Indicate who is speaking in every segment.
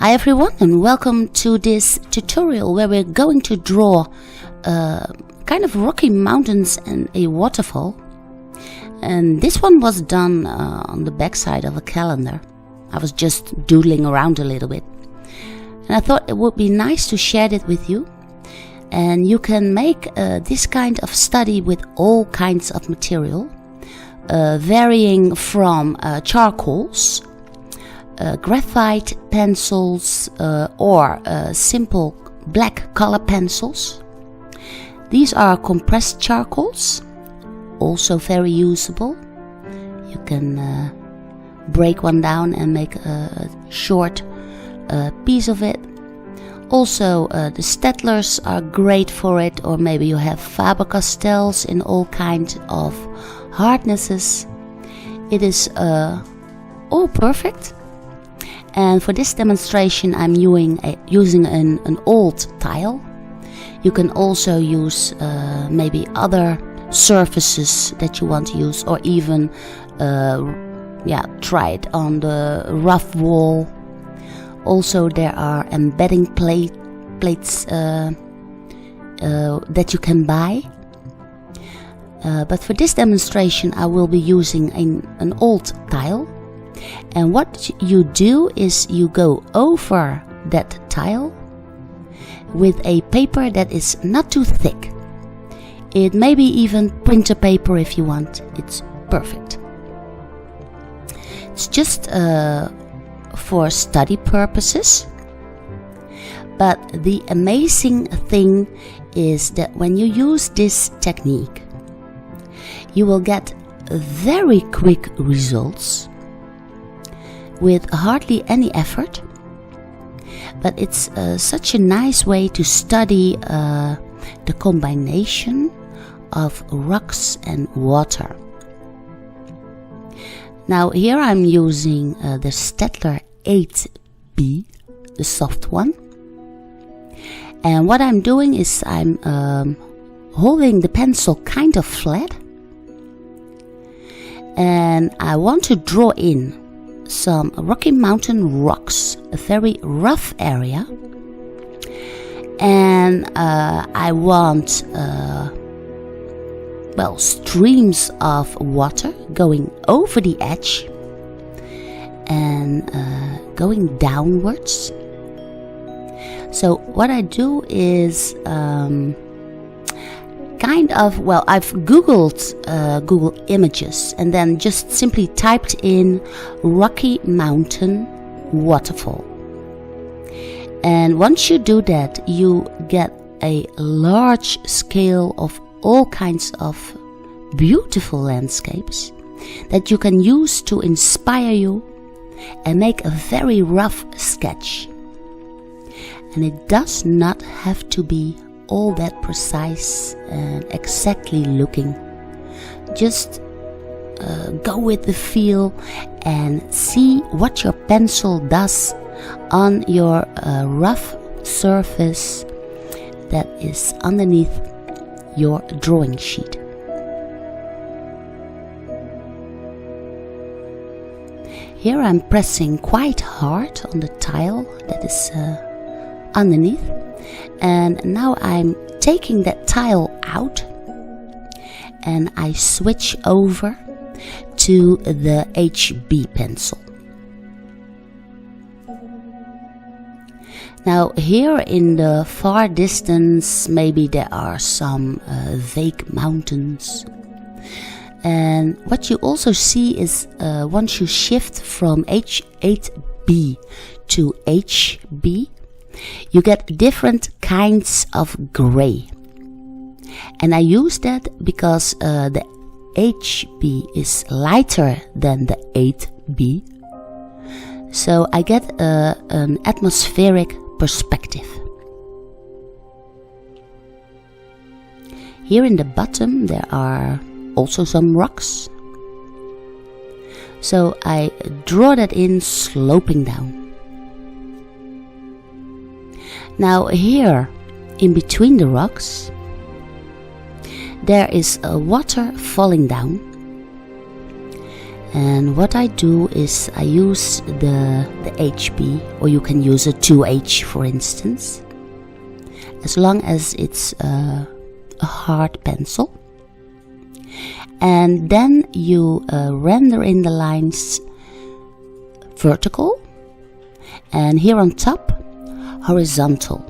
Speaker 1: Hi everyone, and welcome to this tutorial where we're going to draw kind of rocky mountains and a waterfall. And this one was done on the back side of a calendar. I was just doodling around a little bit, and I thought it would be nice to share it with you. And you can make this kind of study with all kinds of material, varying from charcoals, graphite pencils, or simple black color pencils. These are compressed charcoals, also very usable. You can break one down and make a short piece of it. Also, the Staedtlers are great for it, or maybe you have Faber Castells in all kinds of hardnesses. It is all perfect. And for this demonstration I'm using an old tile. You can also use maybe other surfaces that you want to use, or even try it on the rough wall. Also there are embedding plates that you can buy. But for this demonstration I will be using an old tile. And what you do is you go over that tile with a paper that is not too thick. It may be even printer paper if you want. It's perfect. It's just for study purposes. But the amazing thing is that when you use this technique, you will get very quick results with hardly any effort. But it's such a nice way to study the combination of rocks and water. Now here I'm using the Staedtler 8B, the soft one. And what I'm doing is I'm holding the pencil kind of flat. And I want to draw in some Rocky Mountain rocks, a very rough area. And I want streams of water going over the edge and going downwards. So what I do is I've googled Google Images and then just simply typed in Rocky Mountain waterfall. And once you do that, you get a large scale of all kinds of beautiful landscapes that you can use to inspire you and make a very rough sketch. And it does not have to be all that precise and exactly looking. Just go with the feel and see what your pencil does on your rough surface that is underneath your drawing sheet. Here I'm pressing quite hard on the tile that is underneath. And now I'm taking that tile out and I switch over to the HB pencil. Now here in the far distance maybe there are some vague mountains. And what you also see is once you shift from H8B to HB, you get different kinds of gray. And I use that because the HB is lighter than the 8B. So I get an atmospheric perspective. Here in the bottom there are also some rocks. So I draw that in sloping down. Now here, in between the rocks, there is water falling down. And what I do is I use the HB, or you can use a 2H for instance, as long as it's a hard pencil. And then you render in the lines vertical, and here on top horizontal.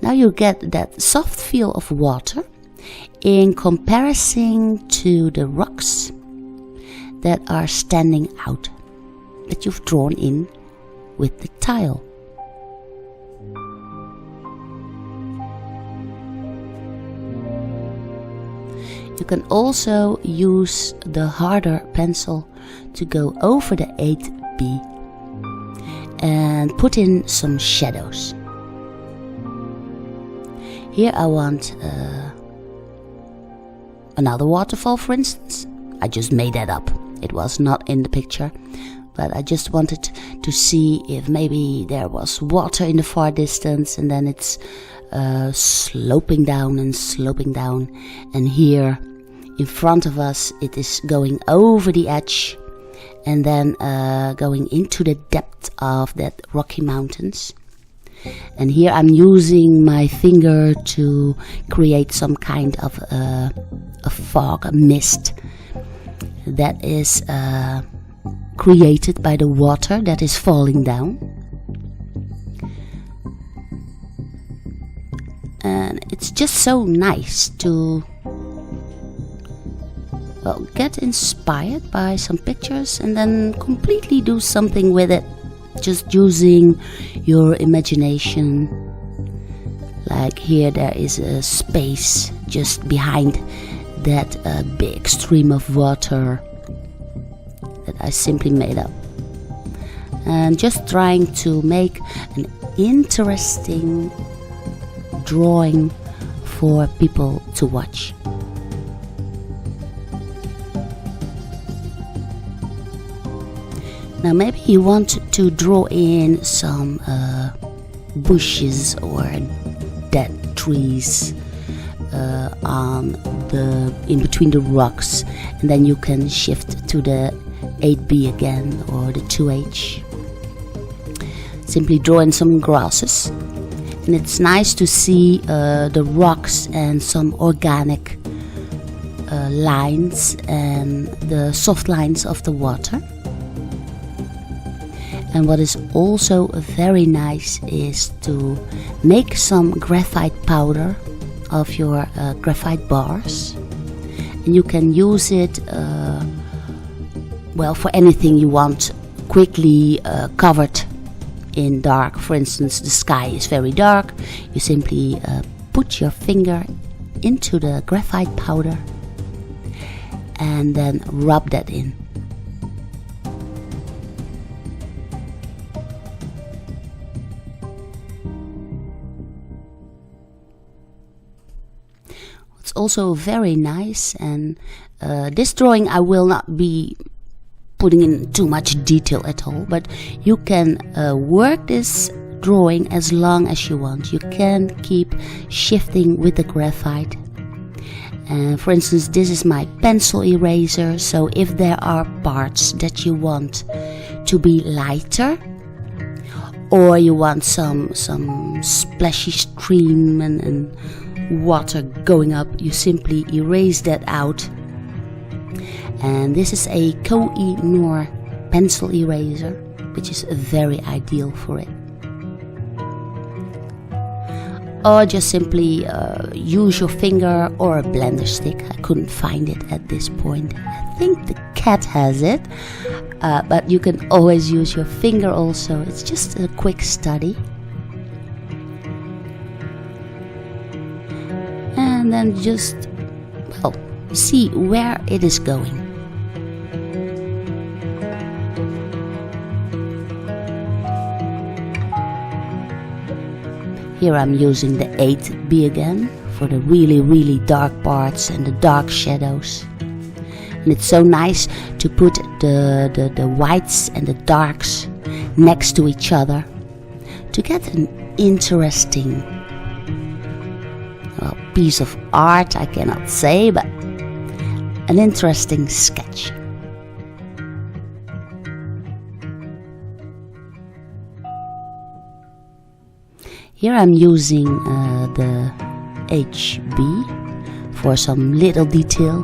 Speaker 1: Now you get that soft feel of water in comparison to the rocks that are standing out, that you've drawn in with the tile. You can also use the harder pencil to go over the 8B and put in some shadows. Here I want another waterfall, for instance. I just made that up. It was not in the picture, but I just wanted to see if maybe there was water in the far distance, and then it's sloping down and sloping down, and here in front of us it is going over the edge and then going into the depth of that rocky mountains. And here I'm using my finger to create some kind of a fog, a mist that is created by the water that is falling down. And it's just so nice to get inspired by some pictures and then completely do something with it, just using your imagination. Like here there is a space just behind that big stream of water that I simply made up, and just trying to make an interesting drawing for people to watch. Now maybe you want to draw in some bushes or dead trees in between the rocks, and then you can shift to the 8B again or the 2H. Simply draw in some grasses, and it's nice to see the rocks and some organic lines and the soft lines of the water. And what is also very nice is to make some graphite powder of your graphite bars, and you can use it for anything you want quickly covered in dark. For instance, the sky is very dark, you simply put your finger into the graphite powder and then rub that in. Also very nice, and this drawing I will not be putting in too much detail at all, but you can work this drawing as long as you want. You can keep shifting with the graphite. For instance, this is my pencil eraser, so if there are parts that you want to be lighter, or you want some splashy stream and water going up, you simply erase that out. And this is a Koh-i-Noor pencil eraser, which is very ideal for it. Or just simply use your finger or a blender stick. I couldn't find it at this point. I think the cat has it, but you can always use your finger also. It's just a quick study. And then just, see where it is going. Here I'm using the 8B again for the really dark parts and the dark shadows. And it's so nice to put the whites and the darks next to each other to get an interesting piece of art, I cannot say, but an interesting sketch. Here I'm using the HB for some little detail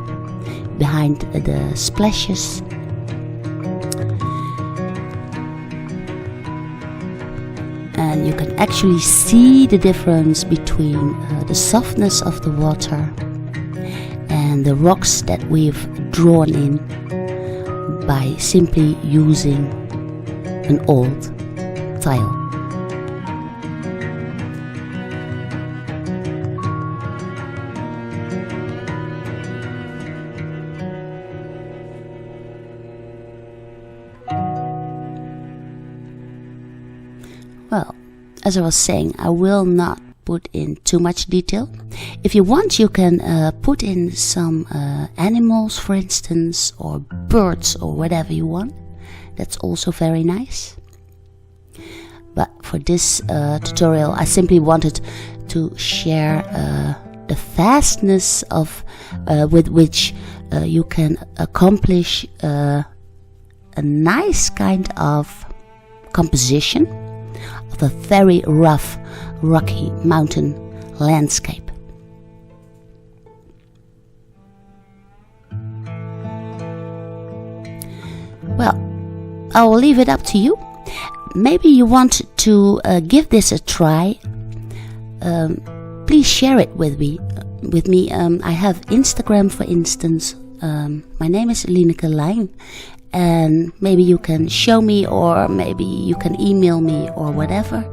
Speaker 1: behind the splashes. And you can actually see the difference between the softness of the water and the rocks that we've drawn in by simply using an old tile. Well, as I was saying, I will not put in too much detail. If you want, you can put in some animals, for instance, or birds, or whatever you want. That's also very nice. But for this tutorial, I simply wanted to share the fastness of with which you can accomplish a nice kind of composition of a very rough, rocky mountain landscape. Well, I will leave it up to you. Maybe you want to give this a try. Please share it with me. I have Instagram, for instance. My name is Lineke Lijn. And maybe you can show me, or maybe you can email me, or whatever.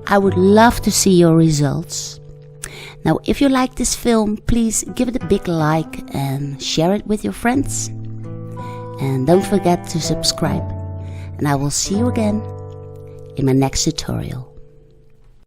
Speaker 1: I would love to see your results. Now, if you like this film, please give it a big like and share it with your friends. And don't forget to subscribe. And I will see you again in my next tutorial.